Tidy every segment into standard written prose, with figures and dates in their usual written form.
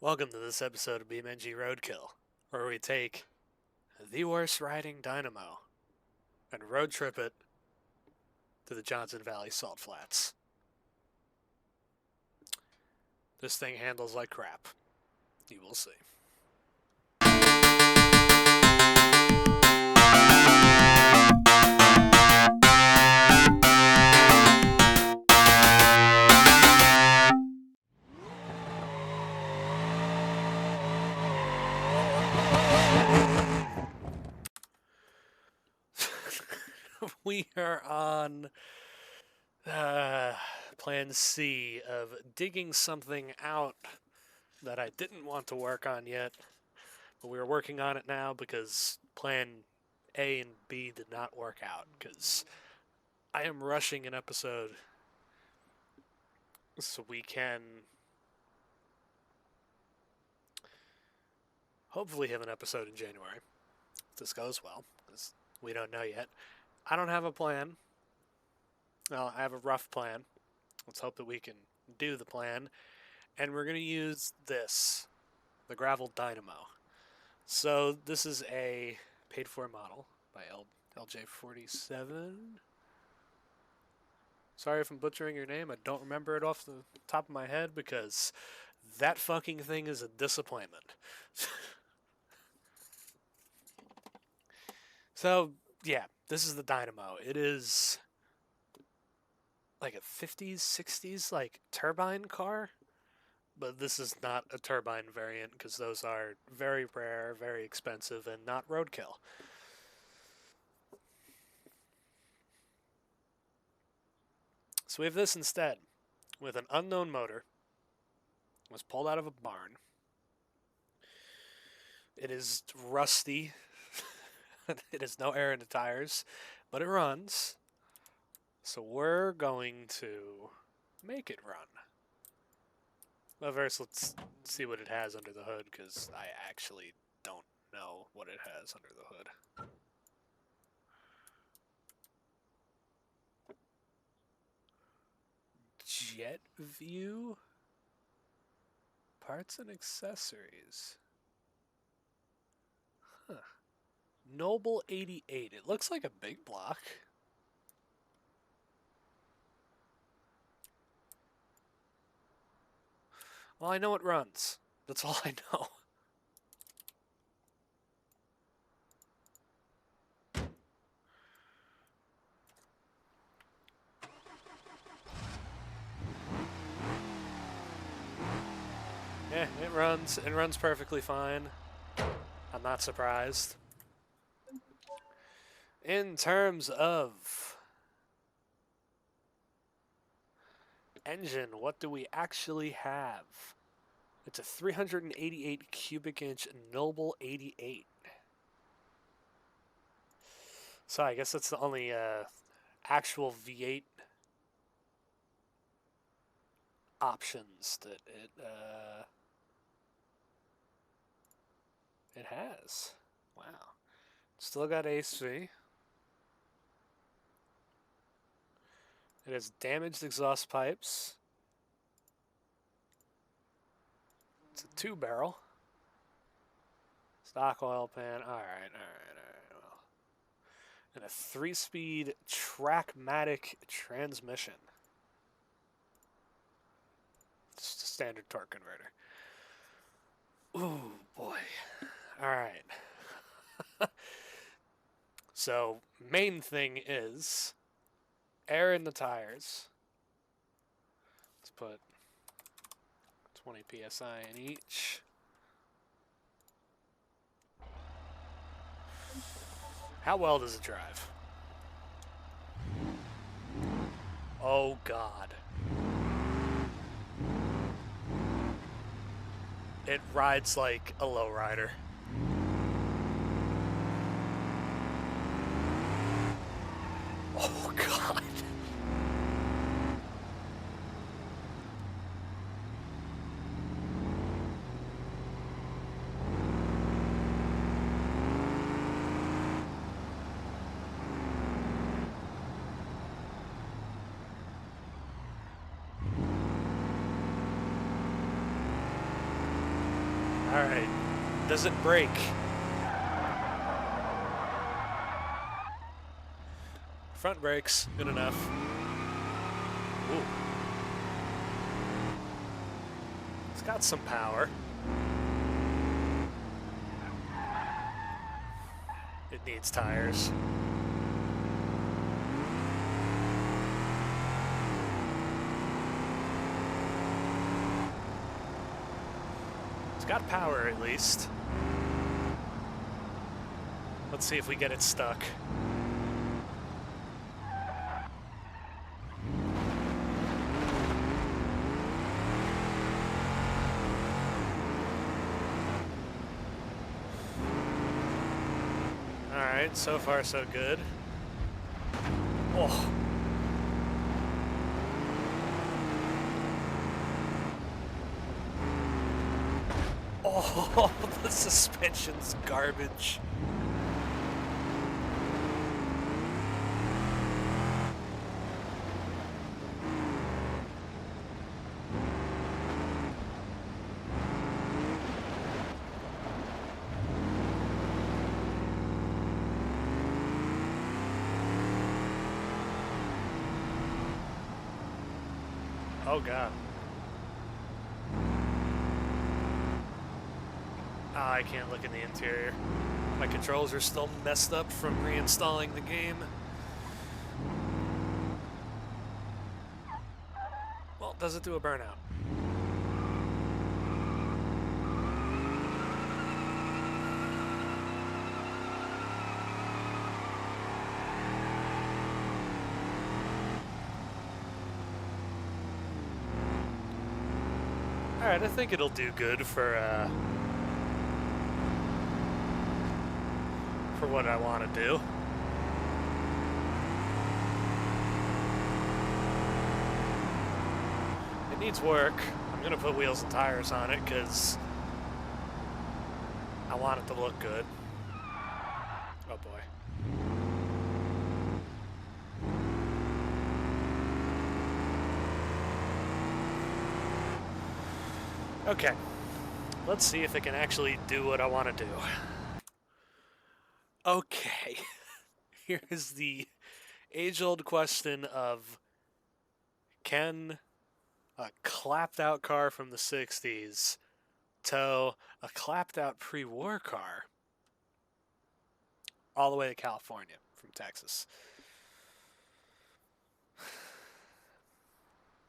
Welcome to this episode of BeamNG Roadkill, where we take the worst riding dynamo and road trip it to the Johnson Valley Salt Flats. This thing handles like crap. You will see. We are on plan C of digging something out that I didn't want to work on yet, but we are working on it now because plan A and B did not work out because I am rushing an episode so we can hopefully have an episode in January if this goes well, because we don't know yet. I don't have a plan. Well, I have a rough plan. Let's hope that we can do the plan. And we're going to use this, the gravel dynamo. So this is a paid-for model by LJ47. Sorry if I'm butchering your name. I don't remember it off the top of my head because that fucking thing is a disappointment. So, yeah, this is the dynamo. It is like a 50s, 60s, like turbine car. But this is not a turbine variant because those are very rare, very expensive, and not roadkill. So we have this instead, with an unknown motor. It was pulled out of a barn. It is rusty. It has no air in the tires, but it runs. So we're going to make it run. But first, let's see what it has under the hood, because I actually don't know what it has under the hood. Jet view? Parts and accessories. Huh. Noble 88. It looks like a big block. Well, I know it runs. That's all I know. Yeah, it runs. It runs perfectly fine. I'm not surprised. In terms of engine, what do we actually have? It's a 388 cubic inch Noble 88. So I guess that's the only actual V8 options that it has. Wow. Still got AC. It has damaged exhaust pipes. It's a 2-barrel. Stock oil pan. Alright. Well. And a 3-speed Trackmatic transmission. Just a standard torque converter. Ooh, boy. Alright. So, main thing is air in the tires. Let's put 20 psi in each. How well does it drive? Oh God. It rides like a lowrider. Oh God. Alright. Does it break? Front brakes. Good enough. Ooh. It's got some power. It needs tires. It's got power at least. Let's see if we get it stuck. Alright, so far so good. Oh. Oh, the suspension's garbage. Oh god. Ah, I can't look in the interior. My controls are still messed up from reinstalling the game. Well, does it do a burnout? Alright, I think it'll do good for what I want to do. It needs work. I'm going to put wheels and tires on it because I want it to look good. Oh boy. Okay. Let's see if it can actually do what I want to do. Okay. Here's the age-old question of, can a clapped-out car from the 60s tow a clapped-out pre-war car all the way to California from Texas?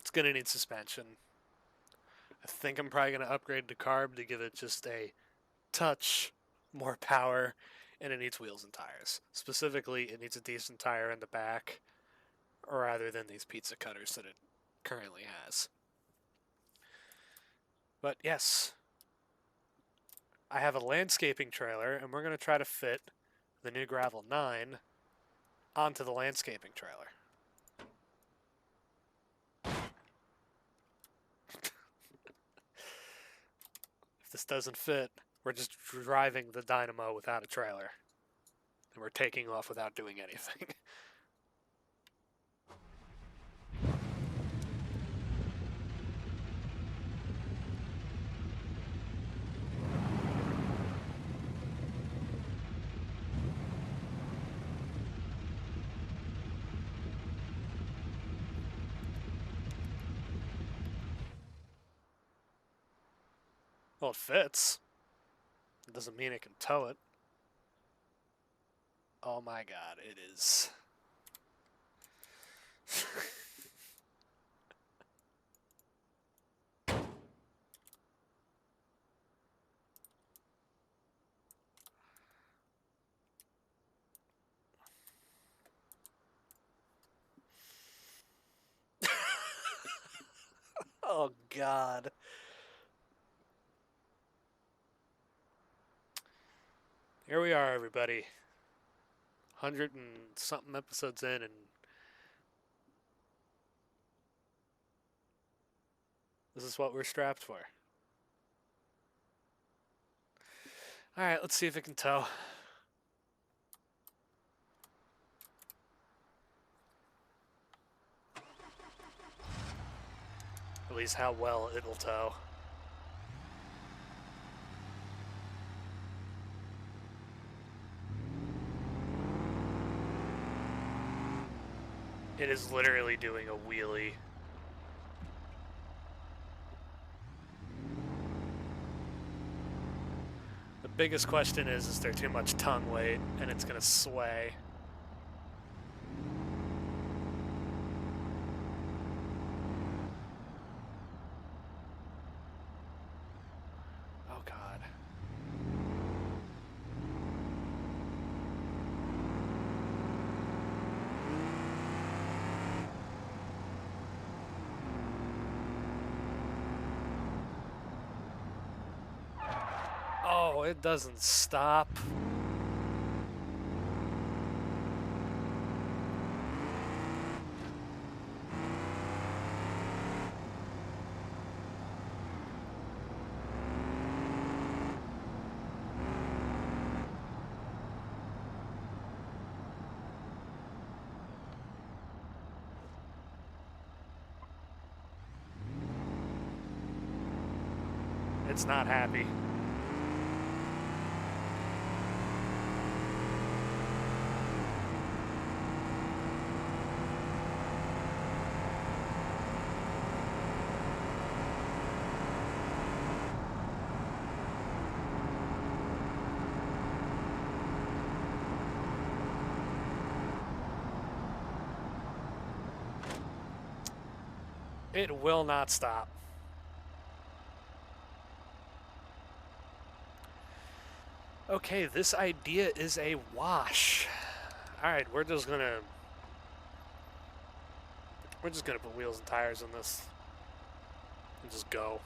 It's going to need suspension. I think I'm probably going to upgrade to carb to give it just a touch more power, and it needs wheels and tires. Specifically, it needs a decent tire in the back rather than these pizza cutters that it currently has. But yes, I have a landscaping trailer, and we're going to try to fit the new Gravel 9 onto the landscaping trailer. If this doesn't fit, we're just driving the Dynamo without a trailer. And we're taking off without doing anything. Well, it fits. It doesn't mean it can tow it. Oh my god, it is. Oh god. Here we are, everybody. 100 and something episodes in, and this is what we're strapped for. Alright, let's see if it can tow. At least how well it'll tow. It is literally doing a wheelie. The biggest question is there too much tongue weight and it's gonna sway? Oh God. Oh, it doesn't stop. It's not happy. It will not stop. Okay, this idea is a wash. Alright, we're just gonna put wheels and tires in this and just go.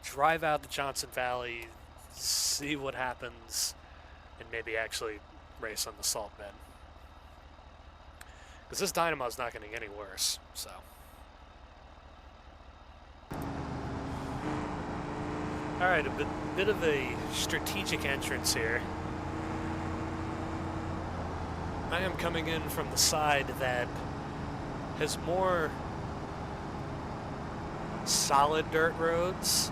Drive out the Johnson Valley, see what happens, and maybe actually race on the salt bed. Because this dynamo's not going to get any worse, so. Alright, a bit of a strategic entrance here. I am coming in from the side that has more solid dirt roads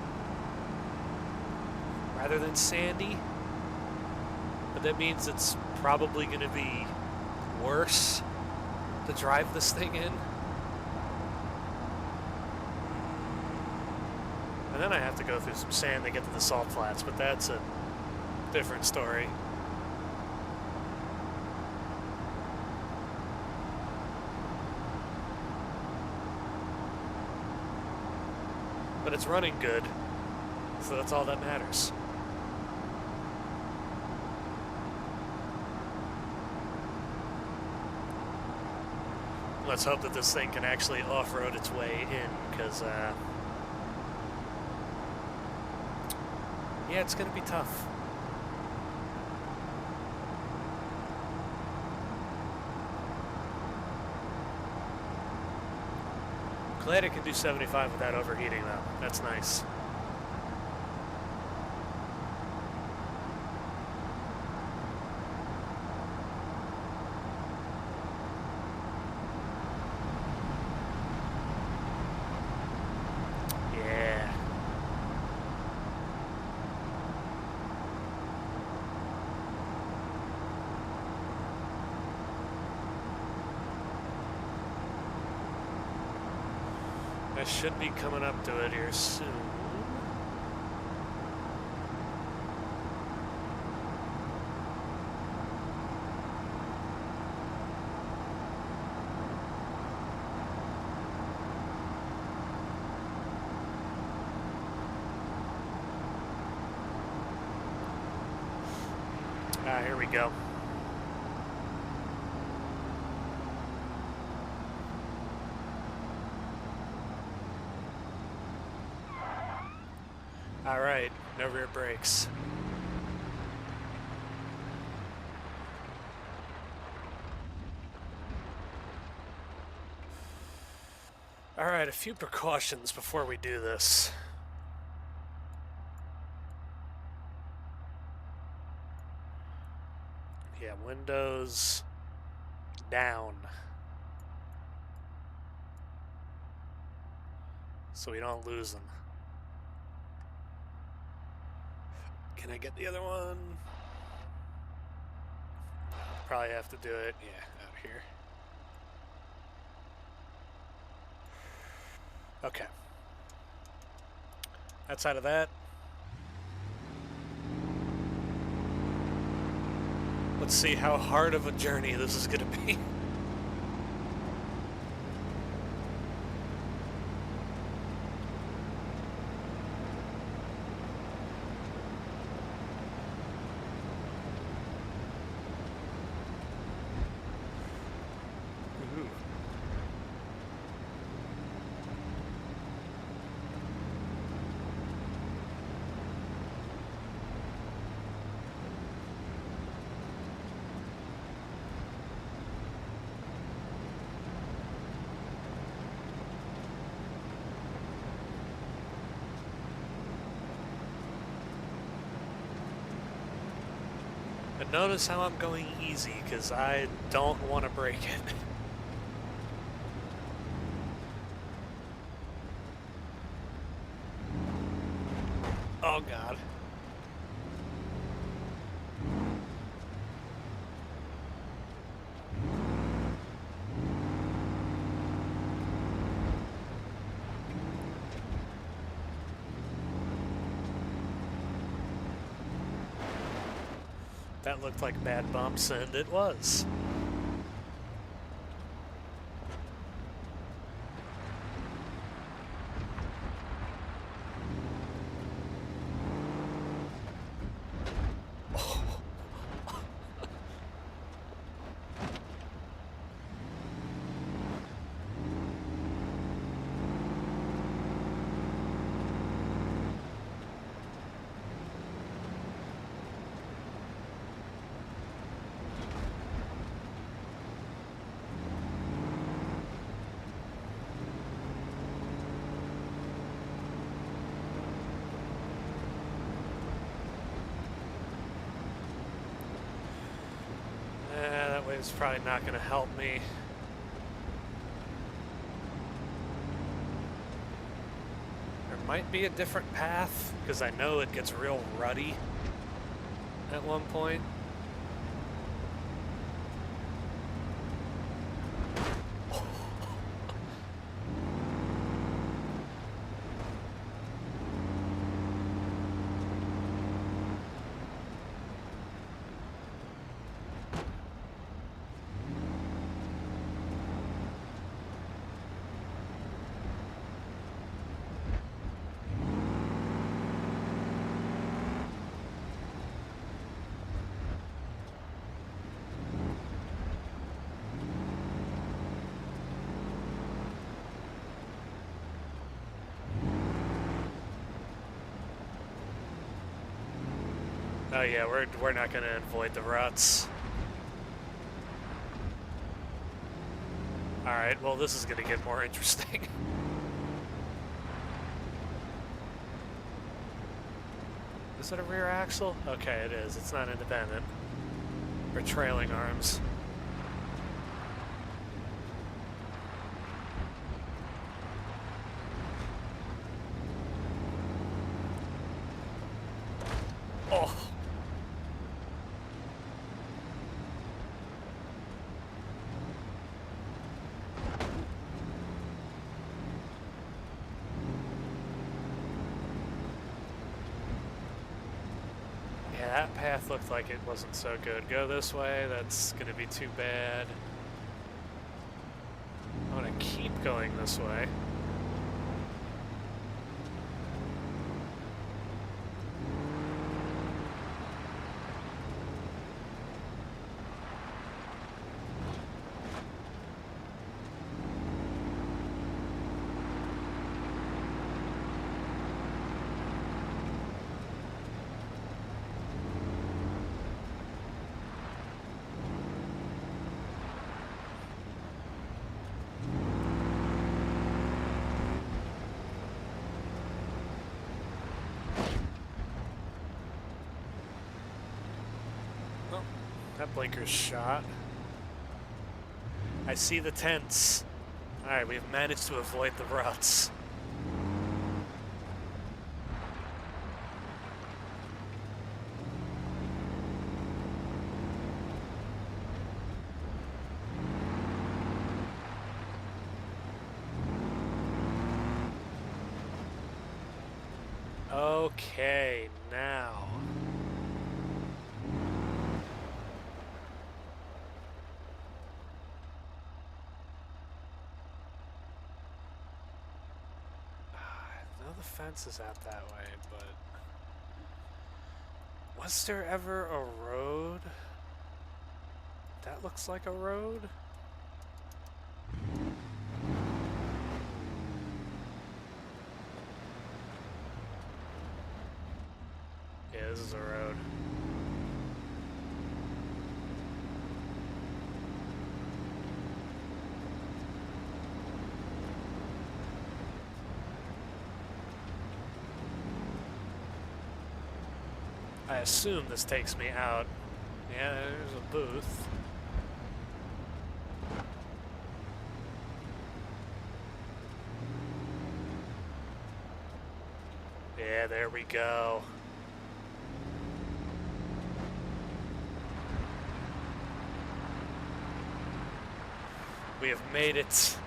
rather than sandy, but that means it's probably going to be worse to drive this thing in. And then I have to go through some sand to get to the salt flats, but that's a different story. But it's running good, so that's all that matters. Let's hope that this thing can actually off-road its way in, because, yeah, it's going to be tough. Glad it can do 75 without overheating, though. That's nice. Yeah. I should be coming up to it here soon. Here we go. All right, no rear brakes. All right, a few precautions before we do this. Yeah, windows down, so we don't lose them. Can I get the other one? Probably have to do it, yeah, out here. Okay. Outside of that, let's see how hard of a journey this is going to be. But notice how I'm going easy, because I don't want to break it. Oh god. That looked like bad bumps, and it was. That wave's probably not going to help me. There might be a different path, because I know it gets real ruddy at one point. Oh yeah, we're not gonna avoid the ruts. Alright, well this is gonna get more interesting. Is it a rear axle? Okay, it is. It's not independent. Or trailing arms. Oh! That path looked like it wasn't so good. Go this way, that's gonna be too bad. I'm gonna keep going this way. That blinker's shot. I see the tents. Alright, we've managed to avoid the ruts. Okay, now. I know the fence is out that way, but was there ever a road? That looks like a road? Yeah, this is a road. I assume this takes me out. Yeah, there's a booth. Yeah, there we go. We have made it.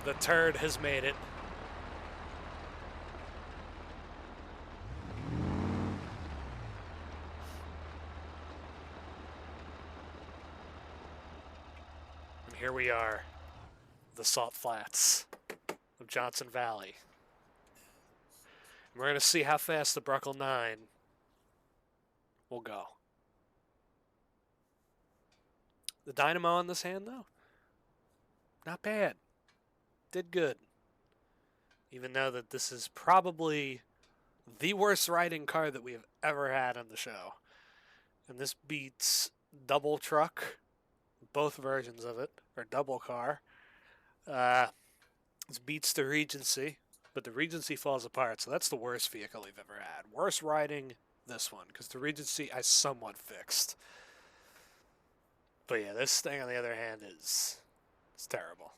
The turd has made it. And here we are, the Salt Flats of Johnson Valley. And we're going to see how fast the Bruckle 9 will go. The dynamo on this hand, though, not bad. Did good. Even though that this is probably the worst riding car that we have ever had on the show. And this beats Double Truck, both versions of it, or Double Car. This beats the Regency, but the Regency falls apart, so that's the worst vehicle we've ever had. Worst riding, this one, because the Regency I somewhat fixed. But yeah, this thing on the other hand it's terrible.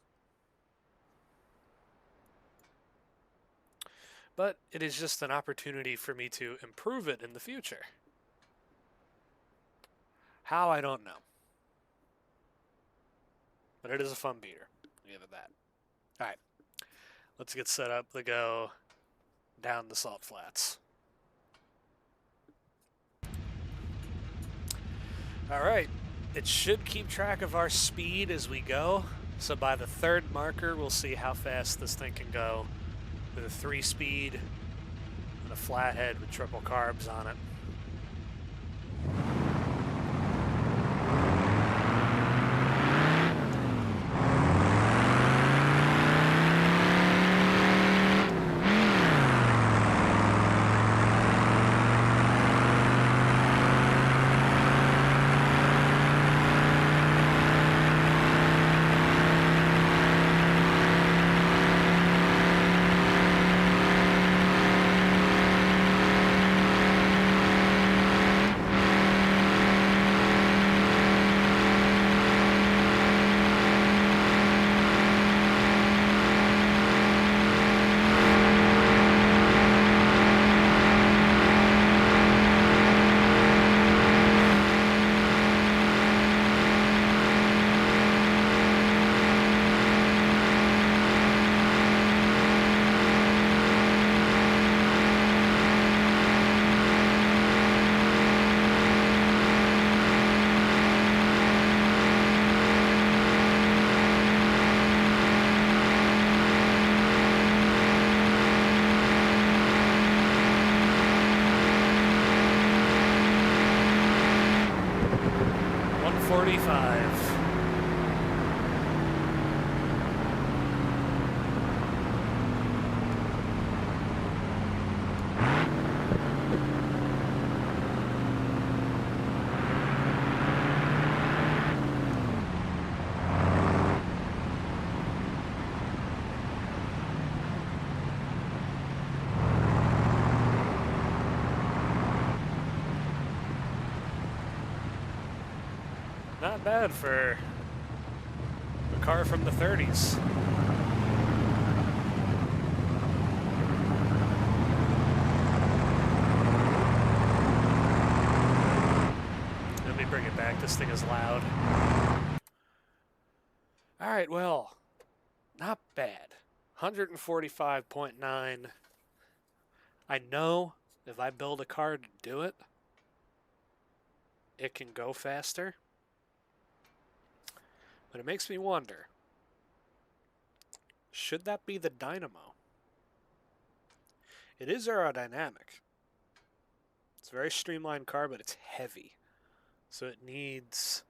But it is just an opportunity for me to improve it in the future. How, I don't know. But it is a fun beater. I'll give it that. Alright. Let's get set up to go down the Salt Flats. Alright. It should keep track of our speed as we go. So by the third marker, we'll see how fast this thing can go with a 3-speed and a flathead with triple carbs on it. Not bad for a car from the 30s. Let me bring it back. This thing is loud. All right, well, not bad. 145.9. I know if I build a car to do it, it can go faster. But it makes me wonder, should that be the dynamo? It is aerodynamic. It's a very streamlined car, but it's heavy. So it needs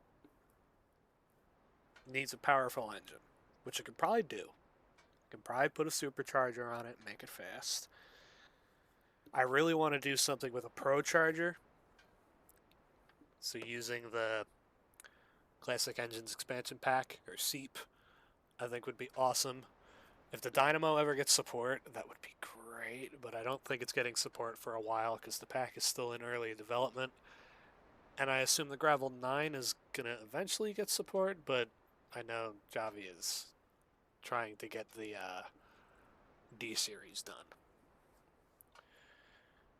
a powerful engine, which it could probably do. It can probably put a supercharger on it and make it fast. I really want to do something with a Pro charger. So using the Classic Engines expansion pack, or SEEP, I think would be awesome. If the Dynamo ever gets support, that would be great, but I don't think it's getting support for a while because the pack is still in early development. And I assume the Gravel 9 is going to eventually get support, but I know Javi is trying to get the D-Series done.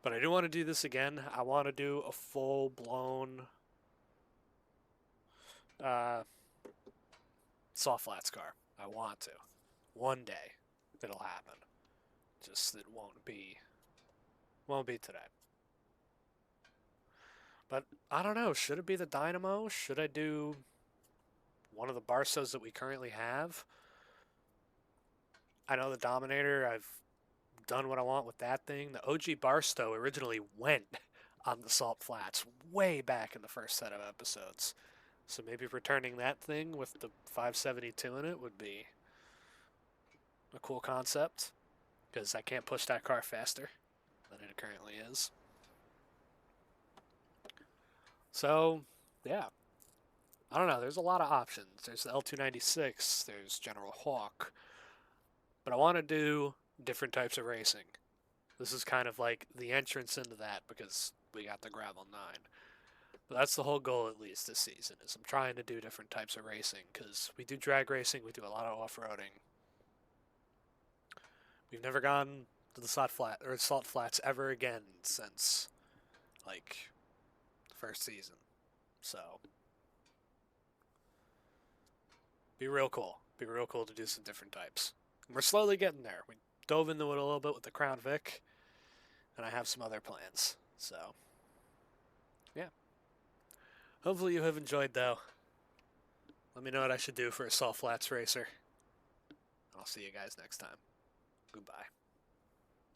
But I do want to do this again. I want to do a full-blown soft flats car. I want to. One day, it'll happen. Just it won't be today. But I don't know. Should it be the Dynamo? Should I do one of the Barstows that we currently have? I know the Dominator. I've done what I want with that thing. The OG Barstow originally went on the Salt Flats way back in the first set of episodes. So maybe returning that thing with the 572 in it would be a cool concept, because I can't push that car faster than it currently is. So, yeah. I don't know. There's a lot of options. There's the L296. There's General Hawk. But I want to do different types of racing. This is kind of like the entrance into that because we got the Gravel 9. But that's the whole goal, at least this season, is I'm trying to do different types of racing because we do drag racing, we do a lot of off-roading. We've never gone to the Salt Flats ever again since, like, the first season. So, be real cool. Be real cool to do some different types. And we're slowly getting there. We dove into it a little bit with the Crown Vic, and I have some other plans. So, yeah. Hopefully you have enjoyed, though. Let me know what I should do for a Salt Flats racer. I'll see you guys next time. Goodbye.